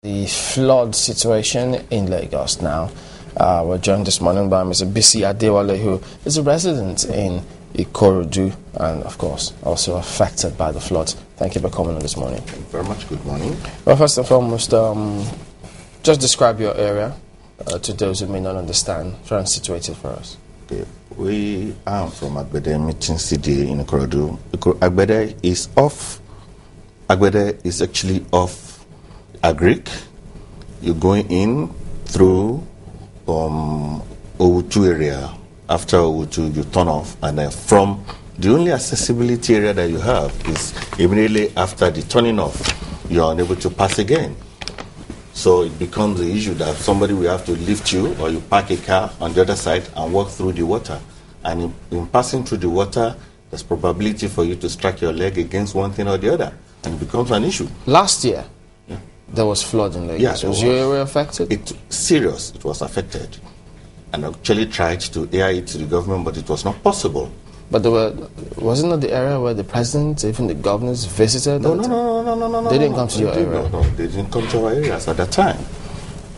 The flood situation in Lagos now. We're joined this morning by Mr. Bisi Adewale, who is a resident in Ikorodu and, of course, also affected by the floods. Thank you for coming on this morning. Thank you very much. Good morning. Well, first and foremost, just describe your area to those who may not understand. Try and situate it for us. Okay. We are from Agbede Meeting City in Ikorodu. Agbede is actually off Agric. You're going in through Owutu area. After Owutu, you turn off, and then from the only accessibility area that you have is immediately after the turning off, you are unable to pass again. So it becomes the issue that somebody will have to lift you, or you park a car on the other side and walk through the water. And in passing through the water, there's probability for you to strike your leg against one thing or the other, and it becomes an issue. Last year, there was flood in Lagos. Yeah, was your area affected? It was affected. And I actually tried to air it to the government, but it was not possible. But wasn't it the area where the president, even the governors visited? No. They didn't come to your area? No, they didn't come to our areas at that time.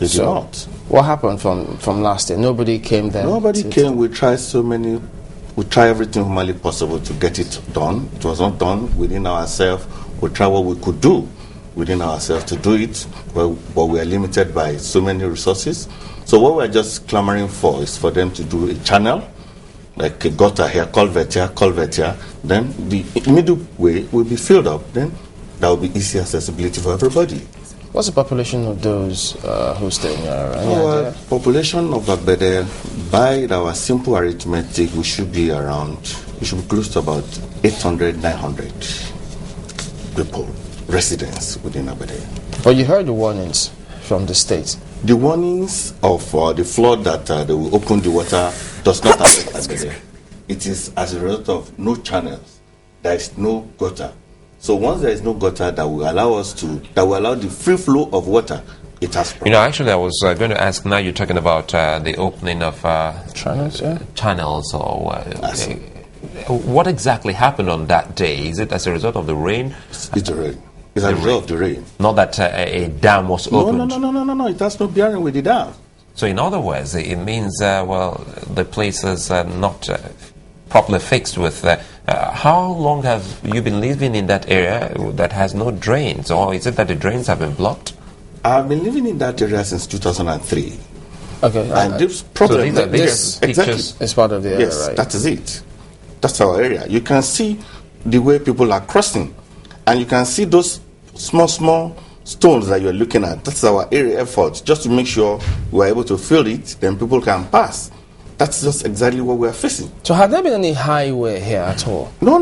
They did not. What happened from last year? Nobody came there? Nobody came. We tried we tried everything humanly possible to get it done. It was not done within ourselves. We tried what we could do within ourselves to do it, but we are limited by so many resources. So what we're just clamoring for is for them to do a channel, like a gutter here, culvert here. Then the middle way will be filled up. Then that will be easy accessibility for everybody. What's the population of those who stay in your area? Our population of Agbede, by our simple arithmetic, we should be close to about 800, 900 people, residents within Agbede. But you heard the warnings from the state. The warnings of the flood that they will open the water does not affect Agbede. It is as a result of no channels. There is no gutter. So once there is no gutter that will allow the free flow of water, it has problems. Actually, I was going to ask. Now you're talking about the opening of channels, yeah? Channels, or what exactly happened on that day? Is it as a result of the rain? It's the rain. It's a result of the rain. Not that a dam was opened. No. It has no bearing with the dam. So in other words, it means the place is not properly fixed with. How long have you been living in that area that has no drains, or is it that the drains have been blocked? I've been living in that area since 2003. Okay. And this problem, so this exactly, is part of the area, yes, right? that is it. That's our area. You can see the way people are crossing, and you can see those small stones that you're looking at. That's our area effort, just to make sure we're able to fill it, then people can pass. That's just exactly what we're facing. So have there been any highway here at all? No.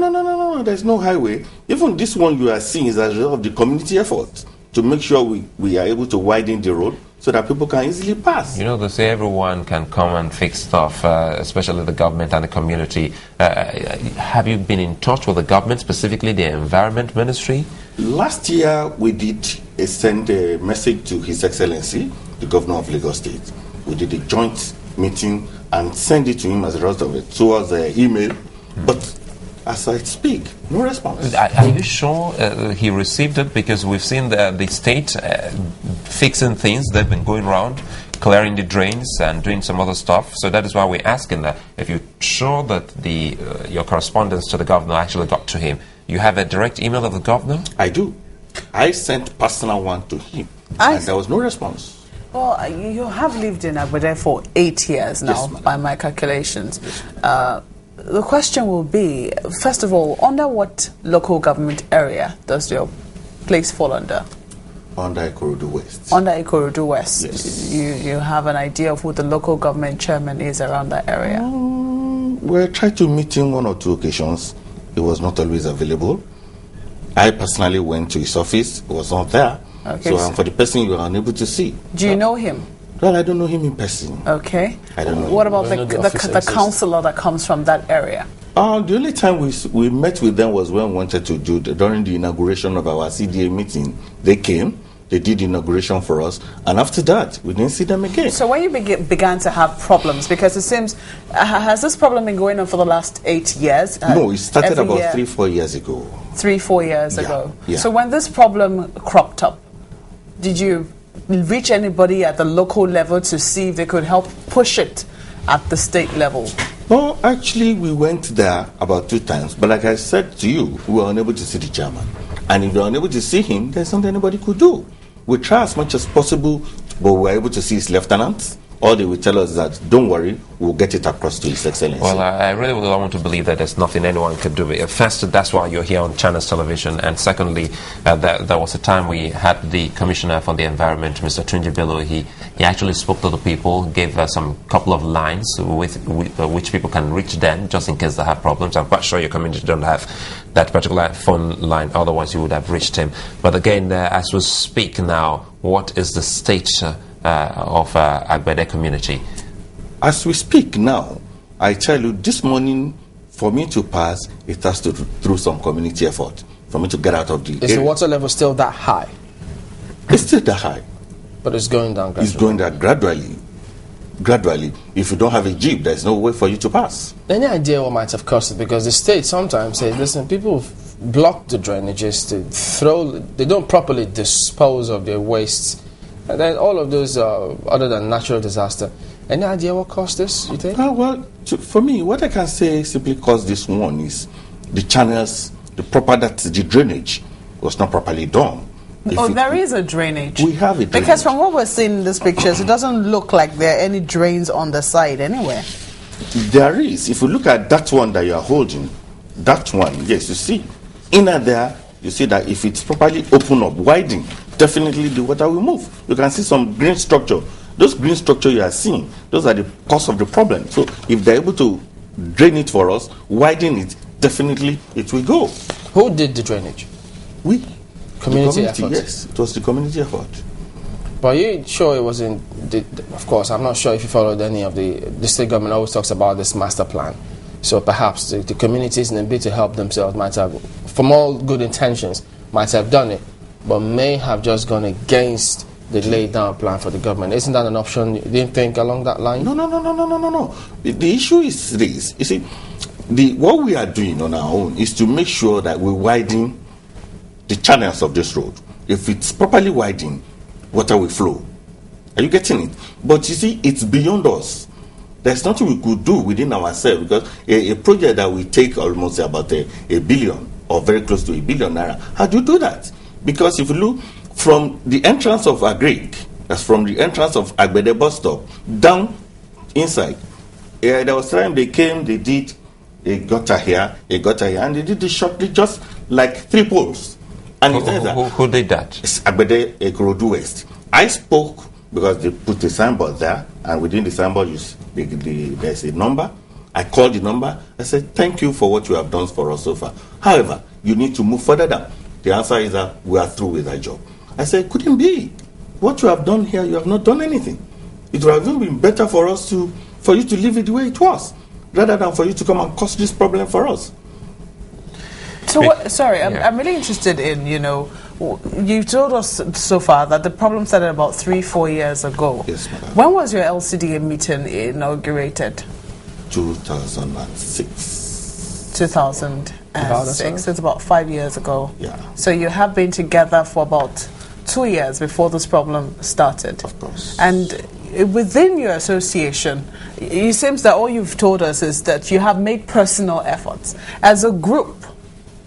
There's no highway. Even this one you are seeing is as a result of the community effort to make sure we are able to widen the road so that people can easily pass. They say everyone can come and fix stuff, especially the government and the community. Have you been in touch with the government, specifically the Environment Ministry? Last year, we did send a message to His Excellency, the Governor of Lagos State. We did a joint meeting and send it to him as a result of it towards the email. But as I speak, no response. Are you sure he received it? Because we've seen the state fixing things. They've been going around, clearing the drains and doing some other stuff. So that is why we're asking that if you're sure that your correspondence to the governor actually got to him. You have a direct email of the governor? I do. I sent personal one to him, and there was no response. Well, you have lived in Agbede for 8 years now, yes, by my calculations. Yes. The question will be, first of all, under what local government area does your place fall under? Under Ikorodu West. Under Ikorodu West. Yes. You have an idea of who the local government chairman is around that area? We tried to meet him 1 or 2 occasions. He was not always available. I personally went to his office. He was not there. Okay, so for the person you are unable to see. Do you know him? Well, I don't know him in person. Okay. I don't know What him. about the councillor that comes from that area? The only time we met with them was when we wanted to do during the inauguration of our CDA meeting. They came. They did inauguration for us, and after that, we didn't see them again. So when you began to have problems, because it seems, has this problem been going on for the last 8 years? No, it started about 3-4 years ago. 3-4 years ago. Yeah. So when this problem cropped up, did you reach anybody at the local level to see if they could help push it at the state level? Well, actually, we went there about 2 times. But like I said to you, we were unable to see the chairman. And if we were unable to see him, there's something anybody could do. We try as much as possible, but we were able to see his lieutenant. All they will tell us is that, don't worry, we'll get it across to His Excellency. Well, I really don't want to believe that there's nothing anyone can do. First, that's why you're here on Channels Television. And secondly, there was a time we had the Commissioner for the Environment, Mr. Tunji Bello. He actually spoke to the people, gave some couple of lines with which people can reach them, just in case they have problems. I'm quite sure your community don't have that particular phone line, otherwise you would have reached him. But again, as we speak now, what is the state of Agbede community? As we speak now, I tell you, this morning, for me to pass, it has to through some community effort for me to get out of the Is the water level still that high? It's still that high. But it's going down gradually. It's going down gradually. Gradually. If you don't have a jeep, there's no way for you to pass. Any idea what might have caused it? Because the state sometimes says, listen, people block the drainages, they don't properly dispose of their wastes. And then all of those, other than natural disaster. Any idea what caused this, you think? For me, what I can say simply caused this one is the channels, the drainage was not properly done. There is a drainage. We have a drainage. Because from what we're seeing in these pictures, it doesn't look like there are any drains on the side anywhere. There is. If you look at that one that you are holding, that one, yes, you see, inner there, you see that if it's properly open up, widen, definitely the water will move. You can see some green structure. Those green structure you are seeing, those are the cause of the problem. So if they're able to drain it for us, widen it, definitely it will go. Who did the drainage? We. Community effort? Yes, it was the community effort. But you sure it wasn't, of course, I'm not sure if you followed any of the state government always talks about this master plan. So perhaps the communities in a bit to help themselves might have, from all good intentions, might have done it, but may have just gone against the laid down plan for the government. Isn't that an option? You didn't think along that line? No. The issue is this. You see, what we are doing on our own is to make sure that we widen the channels of this road. If it's properly widened, water will flow. Are you getting it? But you see, it's beyond us. There's nothing we could do within ourselves, because a project that will take almost about a billion or very close to $1 billion naira, how do you do that? Because if you look from the entrance of Agric, that's from the entrance of Agbede bus stop, down inside, there was time they came, they did a gutter here, and they did it shortly, just like 3 poles. And who did that? It's Agbede Ekorodu West. I spoke because they put a signboard there, and within the signboard there's a number. I called the number. I said, thank you for what you have done for us so far. However, you need to move further down. The answer is that we are through with that job. I said, couldn't be. What you have done here, you have not done anything. It would have even been better for you to leave it the way it was, rather than for you to come and cause this problem for us. So, I'm really interested in, you told us so far that the problem started about 3-4 years ago. Yes, madam. When was your LCDA meeting inaugurated? 2006. 2006. It's about 5 years ago. Yeah. So you have been together for about 2 years before this problem started. Of course. And within your association, it seems that all you've told us is that you have made personal efforts. As a group,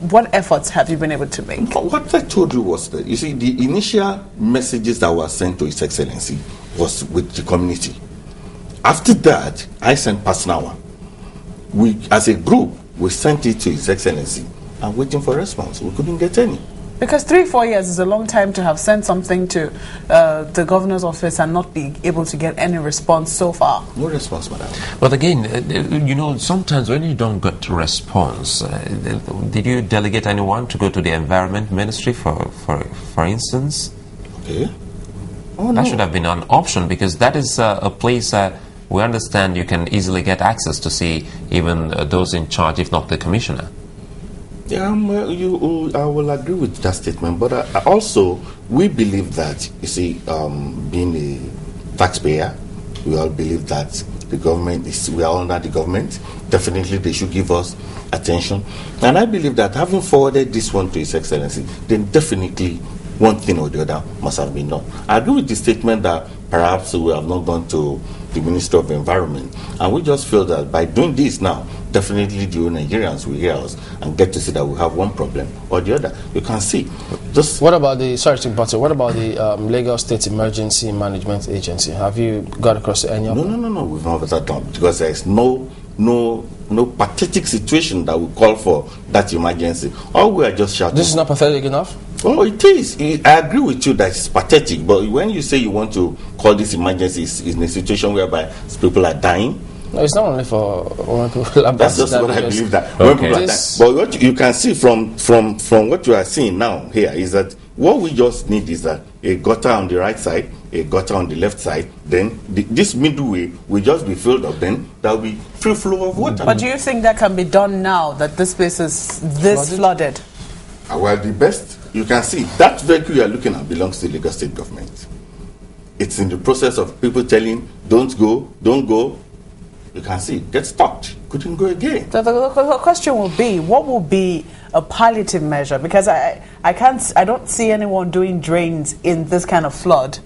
what efforts have you been able to make? What I told you was that, you see, the initial messages that were sent to His Excellency was with the community. After that, I sent personal one. We, as a group, we sent it to His Excellency and waiting for response. We couldn't get any. Because 3-4 years is a long time to have sent something to the governor's office and not be able to get any response so far. No response, madam. But again, sometimes when you don't get response, did you delegate anyone to go to the Environment Ministry, for instance? Okay. That should have been an option, because that is a place we understand you can easily get access to see even those in charge, if not the commissioner. Yeah, I will agree with that statement, but also we believe that, you see, being a taxpayer, we all believe that the government we are under the government. Definitely, they should give us attention, and I believe that having forwarded this one to His Excellency, then definitely one thing or the other must have been done. I agree with the statement that perhaps we have not gone to the Ministry of Environment, and we just feel that by doing this now, definitely the Nigerians will hear us and get to see that we have one problem or the other. You can see. Just what about the what about the Lagos State Emergency Management Agency? Have you got across to any of them? No, we've not that done, because there is no pathetic situation that will call for that emergency. All we are just shouting. This is not pathetic enough? Oh, it is. I agree with you that it's pathetic, but when you say you want to call this emergency, it's in a situation whereby people are dying. No, it's not only for when people are dying. That's just what I believe, that when people are dying. But what you can see from what you are seeing now here is that what we just need is that a gutter on the right side, a gutter on the left side, then this middle way will just be filled up, then there will be free flow of water. But do you think that can be done now that this place is this flooded? Well, the best, you can see, that vehicle you are looking at belongs to the Lagos State government. It's in the process of people telling, don't go. You can see, get stopped, couldn't go again. The question will be, what will be a palliative measure? Because I don't see anyone doing drains in this kind of flood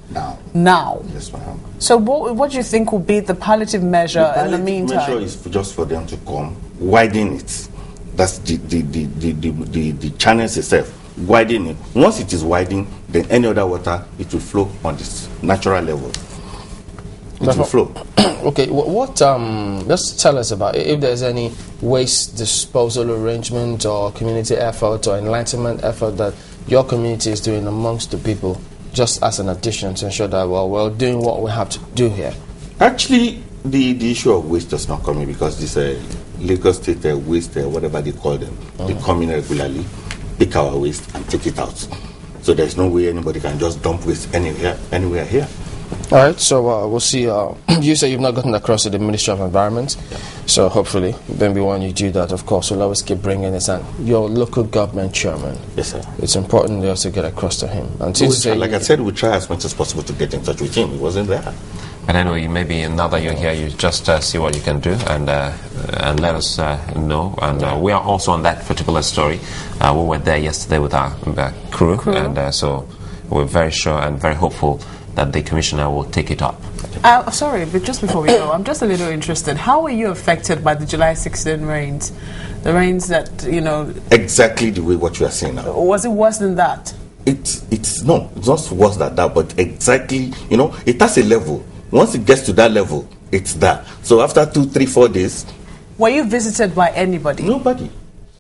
now. Yes, ma'am. So what do you think will be the palliative measure in the meantime? The palliative measure is just for them to come, widen it. That's the channels itself, widen it. Once it is widened, then any other water, it will flow on this natural level. It will flow. Okay, just tell us about if there's any waste disposal arrangement or community effort or enlightenment effort that your community is doing amongst the people, just as an addition to ensure that we're doing what we have to do here. Actually, the issue of waste does not come in, because this Lagos State waste, whatever they call them, they come in regularly, pick our waste and take it out. So there's no way anybody can just dump waste anywhere here. All right, so we'll see. You say you've not gotten across to the Ministry of Environment, so hopefully, maybe when you do that, of course, we'll always keep bringing this. And your local government chairman, yes, sir. It's important they also get across to him. And like I said, we try as much as possible to get in touch with him. He wasn't there. But anyway, maybe now that you're here, you just see what you can do and let us know. And we are also on that particular story. We were there yesterday with our crew, and so we're very sure and very hopeful that the commissioner will take it up. Sorry, but just before we go, I'm just a little interested. How were you affected by the July 16 rains? The rains that, Exactly the way what you are saying now. Was it worse than that? It's not worse than that, but exactly, it has a level. Once it gets to that level, it's there. So after 2, 3, 4 days... Were you visited by anybody? Nobody.